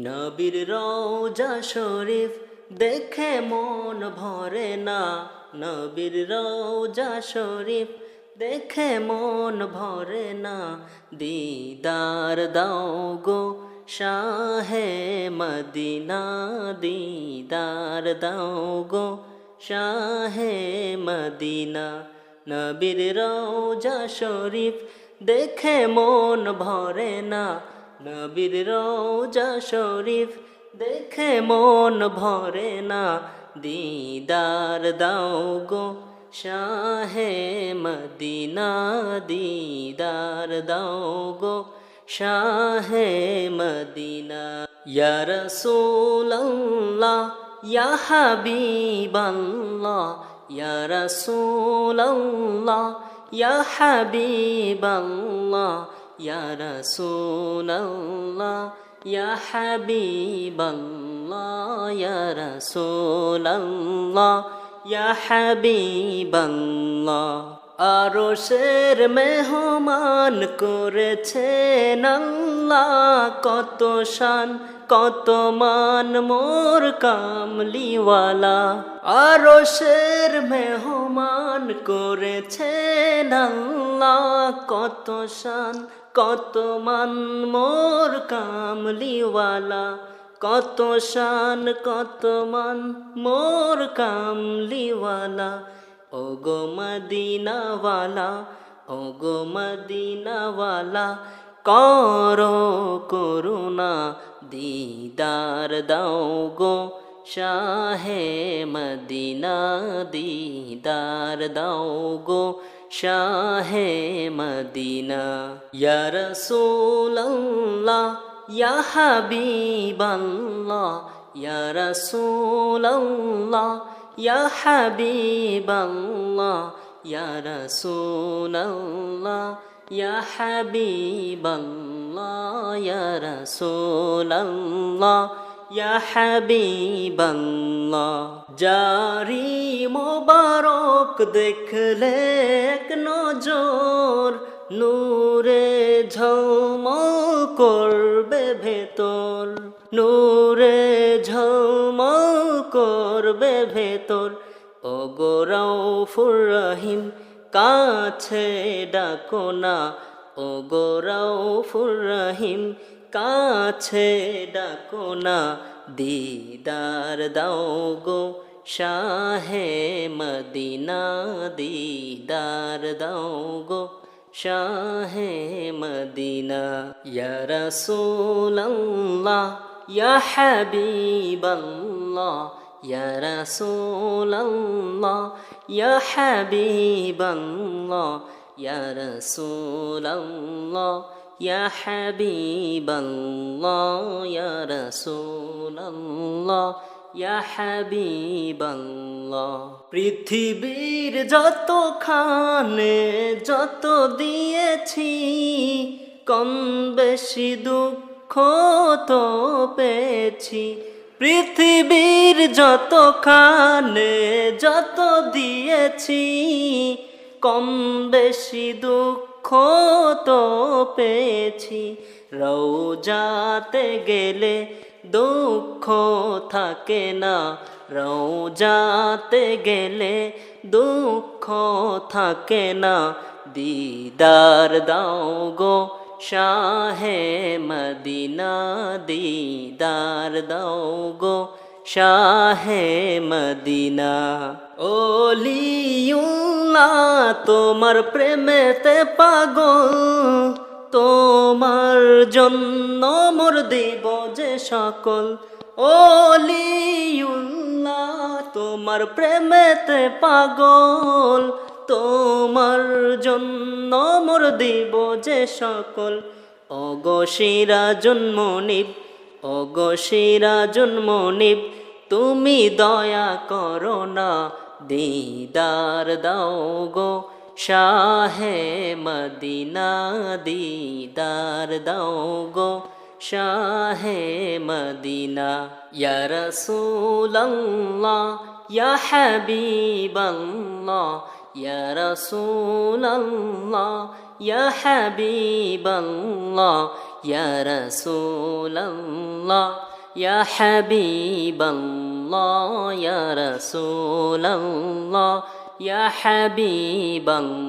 নবীর রওজা শরীফ দেখে মন ভরে না, নবীর রওজা শরীফ দেখে মন ভরে না। দিদার দাও গো শাহে মদিনা, দিদার দাও গো শাহে মদিনা। নবীর রওজা শরীফ দেখে মন ভরে না, নবীর রওজা শরীফ দেখে মন ভরে না। দিদার দাও গো শাহে মদিনা, দিদার দাও গো শাহে মদিনা। ইয়া রাসূলুল্লাহ ইয়া হাবিবাল্লাহ, ইয়া রাসূলুল্লাহ ইয়া হাবিবাল্লাহ, ইয়া রাসূলুল্লাহ ইয়া হাবিবাল্লাহ, ইয়া রাসূলুল্লাহ ইয়া হাবিবাল্লাহ। আরশের মেহমান করেছেন আল্লাহ, কত শান কত মান মোর কামলিওয়ালা। আরশের মেহমান করেছেন আল্লাহ, কত শান কত মান মোর কামলিওয়ালা। কত শান কত মান মোর কামলিওয়ালা। ওগো মদিনাওয়ালা, ওগো মদিনাওয়ালা, করো করুণা, দিদার দাও গো শাহে মদিনা, দিদার দাও গো শাহে মদিনা। ইয়া রাসূলুল্লাহ ইয়া হাবিবাল্লাহ, ইয়া রাসূলুল্লাহ ইয়া হাবিবাল্লাহ, ইয়া রাসূলুল্লাহ ইয়া হাবিবাল্লাহ, ইয়া রাসূলুল্লাহ ইয়া হাবিবাল্লাহ। জারি মোবারক দেখলে এক নজর, নূরে ঝলমল করবে ভেতর, নূরে ঝলমল করবে ভেতর। ওগো রাউফুর রহিম কাছে ডাকো না, ওগো রাউফুর রহিম কাছে ডাকো না। দিদার দাও গো শাহে মদিনা, দিদার দাও গো শাহে মদিনা। ইয়া রাসূলুল্লাহ ইয়া হাবিবাল্লাহ, ইয়া রাসূলুল্লাহ ইয়া হাবিবাল্লাহ, ইয়া রাসূলুল্লাহ ইয়া হাবিবাল্লাহ, ইয়া রাসূলুল্লাহ ইয়া হাবিবাল্লাহ। পৃথিবীর যতখানে যত দিয়েছি, কম বেশি দুঃখ তো পেয়েছি। পৃথিবীর যতখানে যত দিয়েছি, কম বেশি দুঃখ তো পেয়েছি। রওজাতে গেলে দুঃখ থাকে না, রওজাতে গেলে দুঃখ থাকে না। দিদার দাও গো শাহে মদিনা, দিদার দাও গো শাহে মদিনা। ওলিউল্লাহ তোমার প্রেমেতে পাগল, তোমার জন্য মোর দিব যে সকল। ওলিউল্লাহ তোমার প্রেমেতে পাগল, তোমার জন্য মোর দিব যে সকল। ওগো সিরাজুল মুনিব, ওগো সিরাজুল মুনিব, তুমি দয়া করো না, দিদার দাও গো শাহে মদিনা, দিদার দাও গো শাহে মদিনা। ইয়া রাসূলুল্লাহ ইয়া হাবিবাল্লাহ, ইয়া রাসূলুল্লাহ ইয়া হাবিবাল্লাহ, ইয়া রাসূলুল্লাহ ইয়া হাবিবাল্লাহ ইয়া রাসূলাল্লাহ ইয়া হাবিবাল্লাহ